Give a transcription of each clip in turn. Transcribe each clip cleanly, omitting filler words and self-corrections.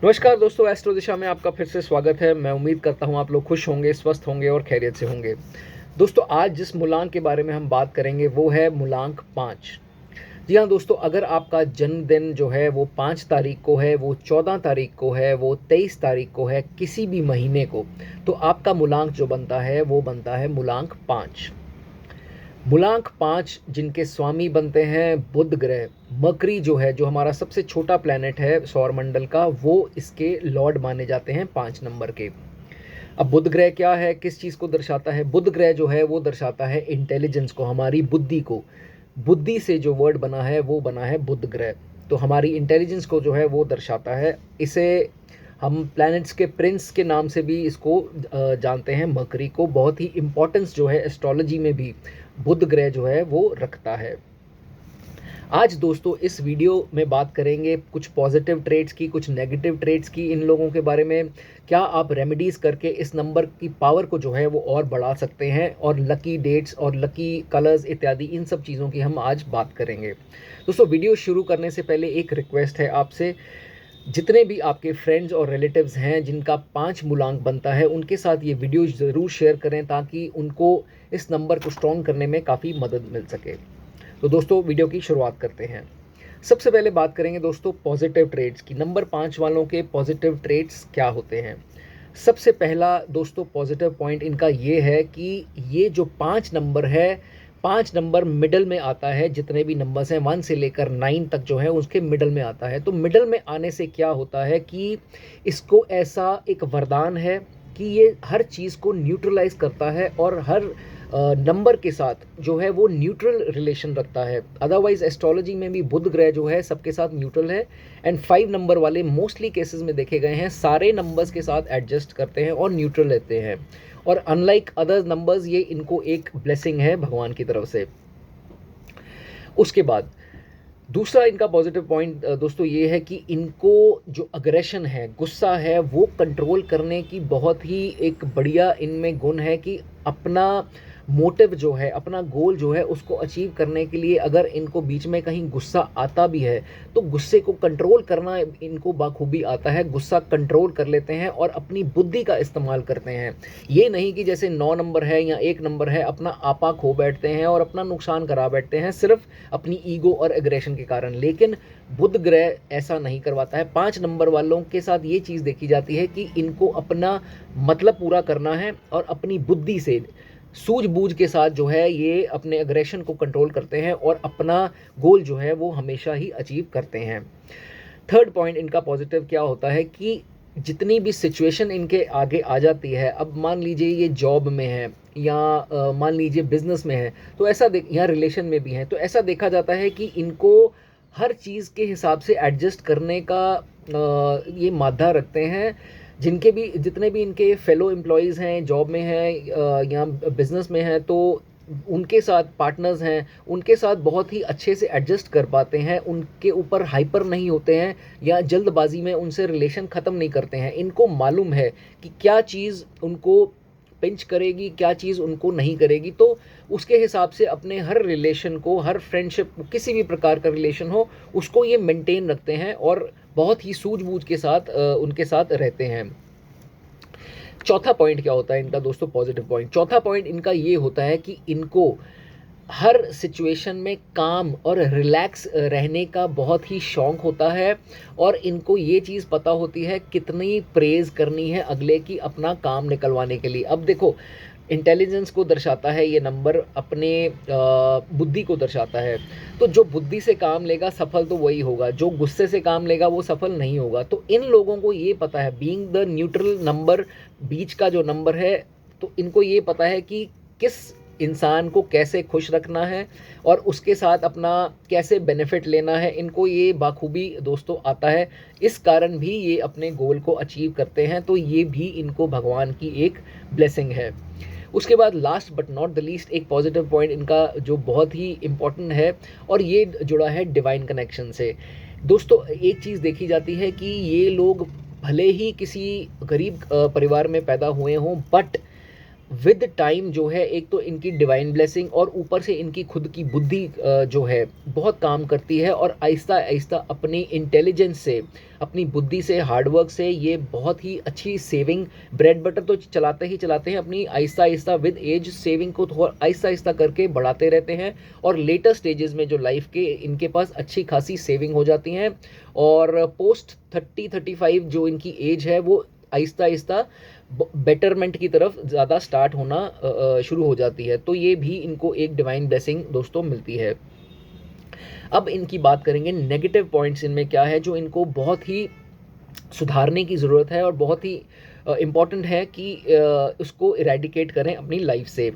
नमस्कार दोस्तों, एस्ट्रो दिशा में आपका फिर से स्वागत है। मैं उम्मीद करता हूँ आप लोग खुश होंगे, स्वस्थ होंगे और खैरियत से होंगे। दोस्तों, आज जिस मूलांक के बारे में हम बात करेंगे वो है मूलांक 5। जी हाँ दोस्तों, अगर आपका जन्मदिन जो है वो 5 तारीख को है, वो 14 तारीख को है, वो 23 तारीख को है, किसी भी महीने को, तो आपका मूलांक जो बनता है वो बनता है मूलांक 5। मूलांक 5 जिनके स्वामी बनते हैं बुध ग्रह, मकरी जो है, जो हमारा सबसे छोटा प्लैनेट है सौरमंडल का, वो इसके लॉर्ड माने जाते हैं 5 नंबर के। अब बुध ग्रह क्या है, किस चीज़ को दर्शाता है? बुध ग्रह जो है वो दर्शाता है इंटेलिजेंस को, हमारी बुद्धि को। बुद्धि से जो वर्ड बना है वो बना है बुध ग्रह, तो हमारी इंटेलिजेंस को जो है वो दर्शाता है। इसे हम प्लैनेट्स के प्रिंस के नाम से भी इसको जानते हैं। मकरी को बहुत ही इम्पोर्टेंस जो है एस्ट्रोलॉजी में भी बुध ग्रह जो है वो रखता है। आज दोस्तों इस वीडियो में बात करेंगे कुछ पॉजिटिव ट्रेड्स की, कुछ नेगेटिव ट्रेड्स की, इन लोगों के बारे में। क्या आप रेमेडीज़ करके इस नंबर की पावर को जो है वो और बढ़ा सकते हैं, और लकी डेट्स और लकी कलर्स इत्यादि इन सब चीज़ों की हम आज बात करेंगे। दोस्तों, वीडियो शुरू करने से पहले एक रिक्वेस्ट है आपसे, जितने भी आपके फ्रेंड्स और रिलेटिव्स हैं जिनका 5 मूलांक बनता है, उनके साथ ये वीडियो ज़रूर शेयर करें ताकि उनको इस नंबर को स्ट्रॉन्ग करने में काफ़ी मदद मिल सके। तो दोस्तों, वीडियो की शुरुआत करते हैं। सबसे पहले बात करेंगे दोस्तों पॉजिटिव ट्रेड्स की। नंबर 5 वालों के पॉजिटिव ट्रेड्स क्या होते हैं? सबसे पहला दोस्तों पॉजिटिव पॉइंट इनका ये है कि ये जो 5 नंबर है, 5 नंबर मिडल में आता है। जितने भी नंबर्स हैं 1 से लेकर 9 तक जो है उसके मिडल में आता है। तो मिडल में आने से क्या होता है कि इसको ऐसा एक वरदान है कि ये हर चीज़ को न्यूट्रलाइज करता है और हर नंबर के साथ जो है वो न्यूट्रल रिलेशन रखता है। अदरवाइज एस्ट्रोलॉजी में भी बुध ग्रह जो है सबके साथ न्यूट्रल है। एंड 5 नंबर वाले मोस्टली केसेस में देखे गए हैं सारे नंबर्स के साथ एडजस्ट करते हैं और न्यूट्रल रहते हैं। और अनलाइक अदर नंबर्स, ये इनको एक ब्लेसिंग है भगवान की तरफ से। उसके बाद दूसरा इनका पॉजिटिव पॉइंट दोस्तों ये है कि इनको जो अग्रेशन है, गुस्सा है, वो कंट्रोल करने की बहुत ही एक बढ़िया इनमें गुण है कि अपना मोटिव जो है, अपना गोल जो है, उसको अचीव करने के लिए अगर इनको बीच में कहीं गुस्सा आता भी है तो गुस्से को कंट्रोल करना इनको बाखूबी आता है। गुस्सा कंट्रोल कर लेते हैं और अपनी बुद्धि का इस्तेमाल करते हैं। ये नहीं कि जैसे 9 नंबर है या 1 नंबर है अपना आपा खो बैठते हैं और अपना नुकसान करा बैठते हैं सिर्फ अपनी ईगो और एग्रेशन के कारण। लेकिन बुध ग्रह ऐसा नहीं करवाता है। 5 नंबर वालों के साथ ये चीज़ देखी जाती है कि इनको अपना मतलब पूरा करना है और अपनी बुद्धि से, सूझबूझ के साथ जो है ये अपने एग्रेशन को कंट्रोल करते हैं और अपना गोल जो है वो हमेशा ही अचीव करते हैं। थर्ड पॉइंट इनका पॉजिटिव क्या होता है कि जितनी भी सिचुएशन इनके आगे आ जाती है, अब मान लीजिए ये जॉब में है या मान लीजिए बिजनेस में है, तो ऐसा या रिलेशन में भी है, तो ऐसा देखा जाता है कि इनको हर चीज़ के हिसाब से एडजस्ट करने का ये मादा रखते हैं। जिनके भी जितने भी इनके फेलो एम्प्लॉयज़ हैं, जॉब में हैं या बिजनेस में हैं, तो उनके साथ पार्टनर्स हैं, उनके साथ बहुत ही अच्छे से एडजस्ट कर पाते हैं। उनके ऊपर हाइपर नहीं होते हैं या जल्दबाजी में उनसे रिलेशन ख़त्म नहीं करते हैं। इनको मालूम है कि क्या चीज़ उनको पिंच करेगी, क्या चीज़ उनको नहीं करेगी, तो उसके हिसाब से अपने हर रिलेशन को, हर फ्रेंडशिप, किसी भी प्रकार का रिलेशन हो, उसको ये मेंटेन रखते हैं और बहुत ही सूझबूझ के साथ उनके साथ रहते हैं। चौथा पॉइंट क्या होता है इनका दोस्तों पॉजिटिव पॉइंट? चौथा पॉइंट इनका ये होता है कि इनको हर सिचुएशन में काम और रिलैक्स रहने का बहुत ही शौक़ होता है और इनको ये चीज़ पता होती है कितनी प्रेज़ करनी है अगले की अपना काम निकलवाने के लिए। अब देखो, इंटेलिजेंस को दर्शाता है ये नंबर, अपने बुद्धि को दर्शाता है। तो जो बुद्धि से काम लेगा सफल तो वही होगा, जो गुस्से से काम लेगा वो सफल नहीं होगा। तो इन लोगों को ये पता है, बीइंग द न्यूट्रल नंबर, बीच का जो नंबर है, तो इनको ये पता है कि किस इंसान को कैसे खुश रखना है और उसके साथ अपना कैसे बेनिफिट लेना है। इनको ये बाखूबी दोस्तों आता है। इस कारण भी ये अपने गोल को अचीव करते हैं। तो ये भी इनको भगवान की एक ब्लेसिंग है। उसके बाद last but not the least एक पॉजिटिव पॉइंट इनका जो बहुत ही इम्पोर्टेंट है, और ये जुड़ा है डिवाइन कनेक्शन से। दोस्तों, एक चीज़ देखी जाती है कि ये लोग भले ही किसी गरीब परिवार में पैदा हुए हों, बट विद टाइम जो है एक तो इनकी डिवाइन ब्लेसिंग और ऊपर से इनकी खुद की बुद्धि जो है बहुत काम करती है, और आहिस्ता आहिस्ता अपनी इंटेलिजेंस से, अपनी बुद्धि से, हार्डवर्क से ये बहुत ही अच्छी सेविंग, ब्रेड बटर तो चलाते हैं, अपनी Aahista Aahista with as saving को थोड़ा आहिस्ता आहिस्ता करके बढ़ाते रहते हैं, और लेटर स्टेजेस में जो लाइफ के इनके पास अच्छी खासी सेविंग हो जाती हैं, और पोस्ट 30-35 जो इनकी एज है वो आहिस्ता आहिस्ता बेटरमेंट की तरफ ज़्यादा स्टार्ट होना शुरू हो जाती है। तो ये भी इनको एक डिवाइन ब्लेसिंग दोस्तों मिलती है। अब इनकी बात करेंगे नेगेटिव पॉइंट्स इनमें क्या है जो इनको बहुत ही सुधारने की ज़रूरत है और बहुत ही इम्पॉर्टेंट है कि उसको इरेडिकेट करें अपनी लाइफ से।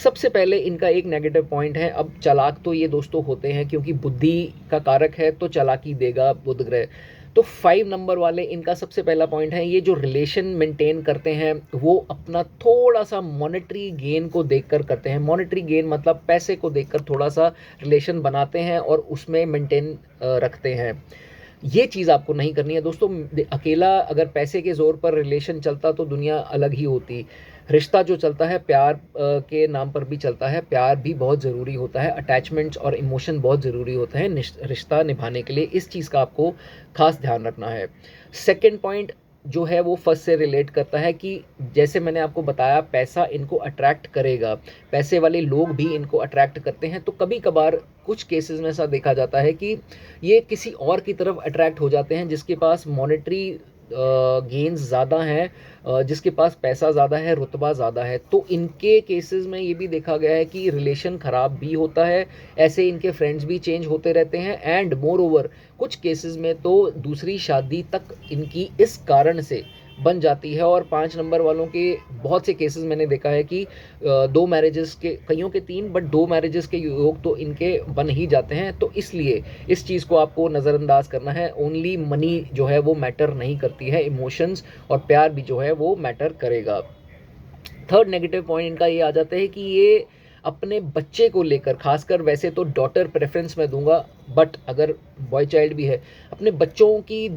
सबसे पहले इनका एक नेगेटिव पॉइंट है, अब चालाक तो ये दोस्तों होते हैं क्योंकि बुद्धि का कारक है तो चालाकी देगा बुध ग्रह। तो 5 नंबर वाले इनका सबसे पहला पॉइंट है, ये जो रिलेशन मेंटेन करते हैं वो अपना थोड़ा सा मॉनेटरी गेन को देखकर करते हैं। मॉनेटरी गेन मतलब पैसे को देखकर थोड़ा सा रिलेशन बनाते हैं और उसमें मेंटेन रखते हैं। ये चीज़ आपको नहीं करनी है दोस्तों। अकेला अगर पैसे के ज़ोर पर रिलेशन चलता तो दुनिया अलग ही होती। रिश्ता जो चलता है प्यार के नाम पर भी चलता है, प्यार भी बहुत ज़रूरी होता है, अटैचमेंट्स और इमोशन बहुत ज़रूरी होते हैं रिश्ता निभाने के लिए। इस चीज़ का आपको खास ध्यान रखना है। सेकंड पॉइंट जो है वो फर्स्ट से रिलेट करता है कि जैसे मैंने आपको बताया पैसा इनको अट्रैक्ट करेगा, पैसे वाले लोग भी इनको अट्रैक्ट करते हैं। तो कभी कभार कुछ केसेस में ऐसा देखा जाता है कि ये किसी और की तरफ अट्रैक्ट हो जाते हैं जिसके पास मॉनेटरी गेन्स ज़्यादा हैं, जिसके पास पैसा ज़्यादा है, रुतबा ज़्यादा है। तो इनके केसेस में ये भी देखा गया है कि रिलेशन ख़राब भी होता है, ऐसे इनके फ्रेंड्स भी चेंज होते रहते हैं, एंड मोर ओवर कुछ केसेस में तो दूसरी शादी तक इनकी इस कारण से बन जाती है। और 5 नंबर वालों के बहुत से केसेस मैंने देखा है कि 2 मैरिजेस के, कईयों के 3 बट 2 मैरिजेस के योग तो इनके बन ही जाते हैं। तो इसलिए इस चीज़ को आपको नज़रअंदाज करना है। ओनली मनी जो है वो मैटर नहीं करती है, इमोशंस और प्यार भी जो है वो मैटर करेगा। थर्ड नेगेटिव पॉइंट इनका ये आ जाता है कि ये अपने बच्चे को लेकर, खासकर वैसे तो डॉटर प्रेफरेंस में दूंगा, बट अगर बॉय चाइल्ड भी है, अपने बच्चों की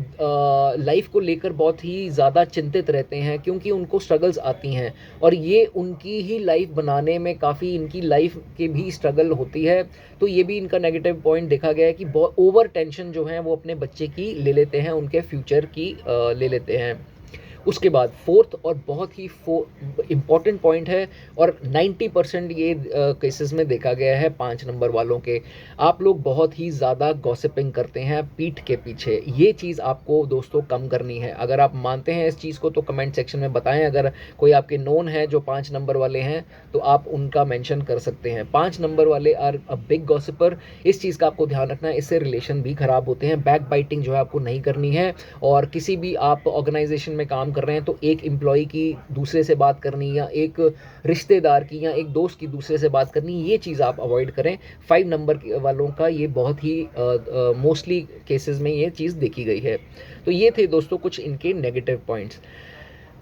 लाइफ को लेकर बहुत ही ज़्यादा चिंतित रहते हैं क्योंकि उनको स्ट्रगल्स आती हैं और ये उनकी ही लाइफ बनाने में काफ़ी इनकी लाइफ के भी स्ट्रगल होती है। तो ये भी इनका नेगेटिव पॉइंट देखा गया है कि बहुत ओवर टेंशन जो है वो अपने बच्चे की ले लेते हैं, उनके फ्यूचर की ले लेते हैं। उसके बाद फोर्थ और बहुत ही इम्पॉर्टेंट पॉइंट है और 90% ये केसेस में देखा गया है 5 नंबर वालों के, आप लोग बहुत ही ज़्यादा गॉसिपिंग करते हैं पीठ के पीछे। ये चीज़ आपको दोस्तों कम करनी है। अगर आप मानते हैं इस चीज़ को तो कमेंट सेक्शन में बताएं। अगर कोई आपके नोन है जो 5 नंबर वाले हैं तो आप उनका मेंशन कर सकते हैं। 5 नंबर वाले आर अ बिग गॉसिपर। इस चीज़ का आपको ध्यान रखना है, इससे रिलेशन भी ख़राब होते हैं। बैक बाइटिंग जो है आपको नहीं करनी है, और किसी भी आप ऑर्गेनाइजेशन में काम कर रहे हैं तो एक एम्प्लॉय की दूसरे से बात करनी या एक रिश्तेदार की या एक दोस्त की दूसरे से बात करनी, ये चीज़ आप अवॉइड करें। 5 नंबर वालों का ये बहुत ही मोस्टली केसेस में ये चीज़ देखी गई है। तो ये थे दोस्तों कुछ इनके नेगेटिव पॉइंट्स।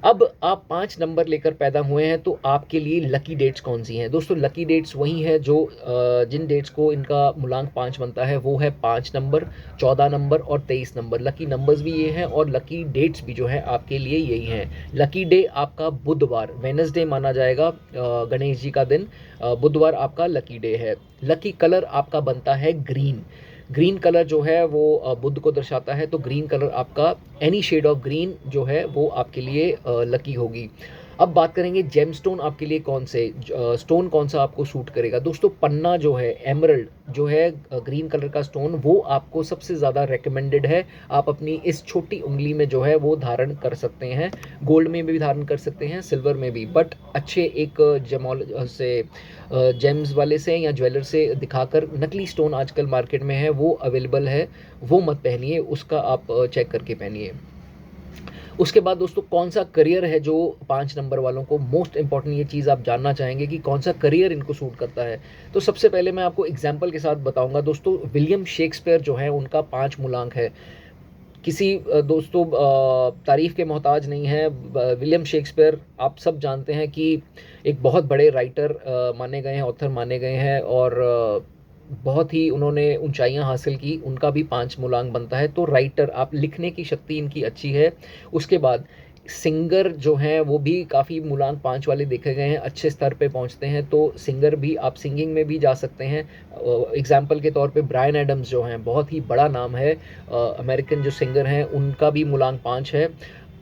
अब आप 5 नंबर लेकर पैदा हुए हैं तो आपके लिए लकी डेट्स कौन सी हैं दोस्तों? लकी डेट्स वही हैं जो जिन डेट्स को इनका मूलांक 5 बनता है, वो है 5 नंबर, 14 नंबर और 23 नंबर। लकी नंबर्स भी ये हैं और लकी डेट्स भी जो है आपके लिए यही हैं। लकी डे आपका बुधवार, वेडनेसडे माना जाएगा, गणेश जी का दिन, बुधवार आपका लकी डे है। लकी कलर आपका बनता है ग्रीन। ग्रीन कलर जो है वो बुध को दर्शाता है, तो ग्रीन कलर आपका, एनी शेड ऑफ ग्रीन जो है वो आपके लिए लकी होगी। अब बात करेंगे जेमस्टोन आपके लिए कौन से, स्टोन कौन सा आपको सूट करेगा दोस्तों? पन्ना जो है, एमरल्ड जो है ग्रीन कलर का स्टोन, वो आपको सबसे ज़्यादा रेकमेंडेड है। आप अपनी इस छोटी उंगली में जो है वो धारण कर सकते हैं। गोल्ड में भी धारण कर सकते हैं, सिल्वर में भी, बट अच्छे एक जेमोल से जेम्स वाले से या ज्वेलर से दिखाकर, नकली स्टोन आजकल मार्केट में है वो अवेलेबल है, वो मत पहनिए, उसका आप चेक करके पहनिए। उसके बाद दोस्तों कौन सा करियर है जो 5 नंबर वालों को, मोस्ट इंपॉर्टेंट ये चीज़ आप जानना चाहेंगे कि कौन सा करियर इनको सूट करता है। तो सबसे पहले मैं आपको एग्जाम्पल के साथ बताऊंगा दोस्तों। विलियम शेक्सपियर जो है उनका 5 मूलांक है। किसी दोस्तों तारीफ़ के मोहताज नहीं है। विलियम शेक्सपियर आप सब जानते हैं कि एक बहुत बड़े राइटर माने गए हैं, ऑथर माने गए हैं, और बहुत ही उन्होंने ऊंचाइयां हासिल की। उनका भी 5 मूलांक बनता है। तो राइटर, आप लिखने की शक्ति इनकी अच्छी है। उसके बाद सिंगर जो हैं वो भी काफ़ी मूलांक 5 वाले देखे गए हैं, अच्छे स्तर पे पहुंचते हैं। तो सिंगर भी आप सिंगिंग में भी जा सकते हैं। एग्जाम्पल के तौर पे ब्रायन एडम्स जो हैं, बहुत ही बड़ा नाम है, अमेरिकन जो सिंगर हैं, उनका भी मूलांक 5 है।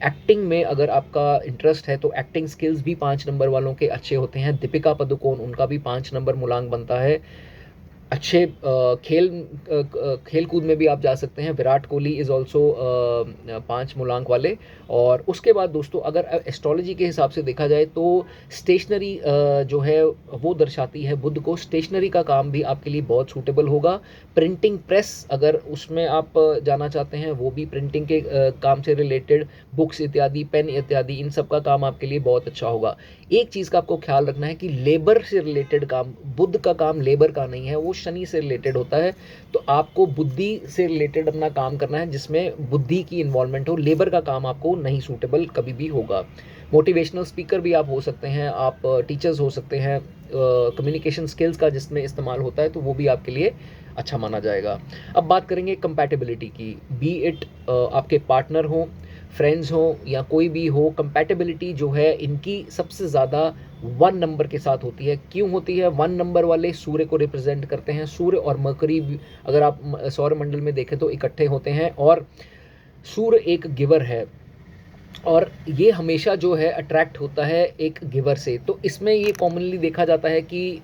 एक्टिंग में अगर आपका इंटरेस्ट है तो एक्टिंग स्किल्स भी 5 नंबर वालों के अच्छे होते हैं। दीपिका पादुकोण, उनका भी 5 नंबर मूलांक बनता है। अच्छे खेल कूद में भी आप जा सकते हैं। विराट कोहली इज़ ऑल्सो 5 मूलांक वाले। और उसके बाद दोस्तों अगर एस्ट्रोलॉजी के हिसाब से देखा जाए तो स्टेशनरी जो है वो दर्शाती है बुध को। स्टेशनरी का काम भी आपके लिए बहुत सूटेबल होगा। प्रिंटिंग प्रेस अगर उसमें आप जाना चाहते हैं, वो भी प्रिंटिंग के काम से रिलेटेड, बुक्स इत्यादि, पेन इत्यादि, इन सब का काम आपके लिए बहुत अच्छा होगा। एक चीज़ का आपको ख्याल रखना है कि लेबर से रिलेटेड काम, बुध का काम लेबर का नहीं है, वो शनि से रिलेटेड होता है। तो आपको बुद्धि से रिलेटेड अपना काम करना है जिसमें बुद्धि की इन्वॉल्वमेंट हो। लेबर का काम आपको नहीं सूटेबल कभी भी होगा। मोटिवेशनल स्पीकर भी आप हो सकते हैं, आप टीचर्स हो सकते हैं। कम्युनिकेशन स्किल्स का जिसमें इस्तेमाल होता है तो वो भी आपके लिए अच्छा माना जाएगा। अब बात करेंगे कंपैटिबिलिटी की। बी इट आपके पार्टनर हो, फ्रेंड्स हो या कोई भी हो, कंपैटिबिलिटी जो है इनकी सबसे ज़्यादा 1 नंबर के साथ होती है। क्यों होती है? 1 नंबर वाले सूर्य को रिप्रेजेंट करते हैं। सूर्य और मरकरी अगर आप सौरमंडल में देखें तो इकट्ठे होते हैं, और सूर्य एक गिवर है और ये हमेशा जो है अट्रैक्ट होता है एक गिवर से। तो इसमें ये कॉमनली देखा जाता है कि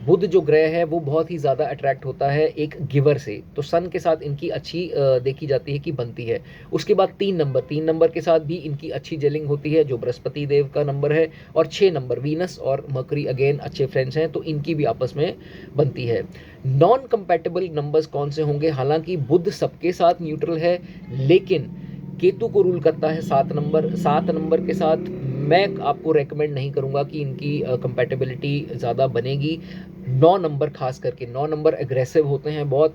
बुध जो ग्रह है वो बहुत ही ज़्यादा अट्रैक्ट होता है एक गिवर से। तो सन के साथ इनकी अच्छी देखी जाती है कि बनती है। उसके बाद 3 नंबर के साथ भी इनकी अच्छी जेलिंग होती है, जो बृहस्पति देव का नंबर है। और 6 नंबर वीनस और मरकरी अगेन अच्छे फ्रेंड्स हैं, तो इनकी भी आपस में बनती है। नॉन कंपैटिबल नंबर्स कौन से होंगे? हालांकि बुध सबके साथ न्यूट्रल है, लेकिन केतु को रूल करता है 7 नंबर के साथ। मैं आपको रेकमेंड नहीं करूंगा कि इनकी कंपैटिबिलिटी ज़्यादा बनेगी। 9 नंबर, खास करके 9 नंबर एग्रेसिव होते हैं बहुत,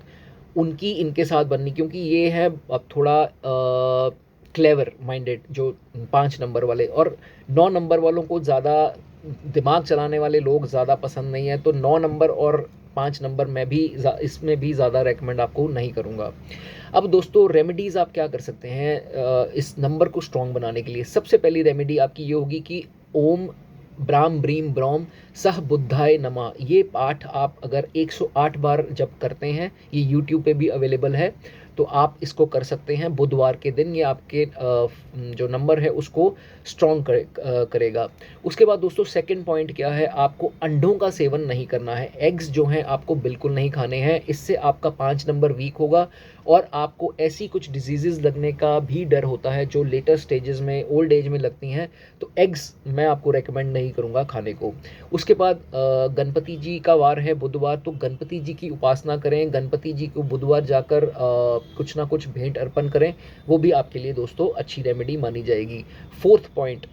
उनकी इनके साथ बननी, क्योंकि ये है अब थोड़ा क्लेवर माइंडेड जो 5 नंबर वाले। और 9 नंबर वालों को ज़्यादा दिमाग चलाने वाले लोग ज़्यादा पसंद नहीं है। तो 9 नंबर और 5 नंबर मैं भी इसमें भी ज़्यादा रेकमेंड आपको नहीं करूँगा। अब दोस्तों रेमेडीज़ आप क्या कर सकते हैं इस नंबर को स्ट्रॉन्ग बनाने के लिए? सबसे पहली रेमेडी आपकी ये होगी कि ओम ब्राम ब्रीम ब्रॉम सह बुद्धाय नमः, ये पाठ आप अगर 108 बार जब करते हैं, ये यूट्यूब पे भी अवेलेबल है, तो आप इसको कर सकते हैं बुधवार के दिन। ये आपके जो नंबर है उसको स्ट्रॉन्ग करेगा। उसके बाद दोस्तों सेकंड पॉइंट क्या है? आपको अंडों का सेवन नहीं करना है। एग्स जो हैं आपको बिल्कुल नहीं खाने हैं, इससे आपका 5 नंबर वीक होगा और आपको ऐसी कुछ डिजीज़ेज़ लगने का भी डर होता है जो लेटर स्टेजेस में, ओल्ड एज में लगती हैं। तो एग्स मैं आपको रेकमेंड नहीं करूँगा खाने को। उसके बाद गणपति जी का वार है बुधवार, तो गणपति जी की उपासना करें। गणपति जी को बुधवार जाकर कुछ ना कुछ भेंट अर्पण करें, वो भी आपके लिए दोस्तों अच्छी रेमेडी मानी जाएगी। फोर्थ पॉइंट,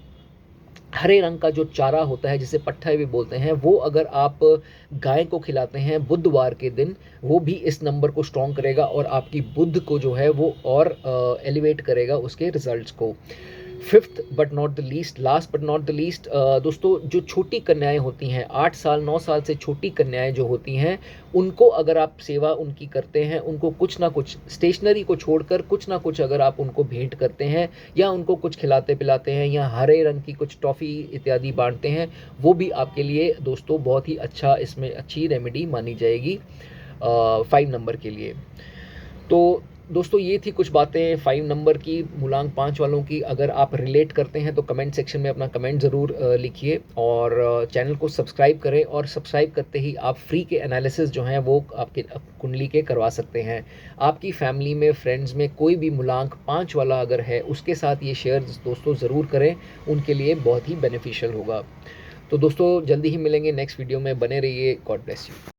हरे रंग का जो चारा होता है जिसे पट्ठा भी बोलते हैं, वो अगर आप गाय को खिलाते हैं बुधवार के दिन, वो भी इस नंबर को स्ट्रॉन्ग करेगा और आपकी बुध को जो है वो और एलिवेट करेगा उसके रिजल्ट्स को। Fifth but not the least, last but not the least, दोस्तों जो छोटी कन्याएं होती हैं, 8 साल 9 साल से छोटी कन्याएं जो होती हैं, उनको अगर आप सेवा उनकी करते हैं, उनको कुछ ना कुछ स्टेशनरी को छोड़कर कुछ ना कुछ अगर आप उनको भेंट करते हैं या उनको कुछ खिलाते पिलाते हैं या हरे रंग की कुछ टॉफ़ी इत्यादि बांटते हैं, वो भी आपके लिए दोस्तों बहुत ही अच्छा, इसमें अच्छी रेमेडी मानी जाएगी 5 नंबर के लिए। तो दोस्तों ये थी कुछ बातें 5 नंबर की, मूलांक 5 वालों की। अगर आप रिलेट करते हैं तो कमेंट सेक्शन में अपना कमेंट ज़रूर लिखिए और चैनल को सब्सक्राइब करें। और सब्सक्राइब करते ही आप फ्री के एनालिसिस जो हैं वो आपके कुंडली के करवा सकते हैं। आपकी फैमिली में, फ्रेंड्स में कोई भी मूलांक 5 वाला अगर है, उसके साथ ये शेयर दोस्तों ज़रूर करें, उनके लिए बहुत ही बेनिफिशियल होगा। तो दोस्तों जल्दी ही मिलेंगे नेक्स्ट वीडियो में, बने रहिए। God bless you.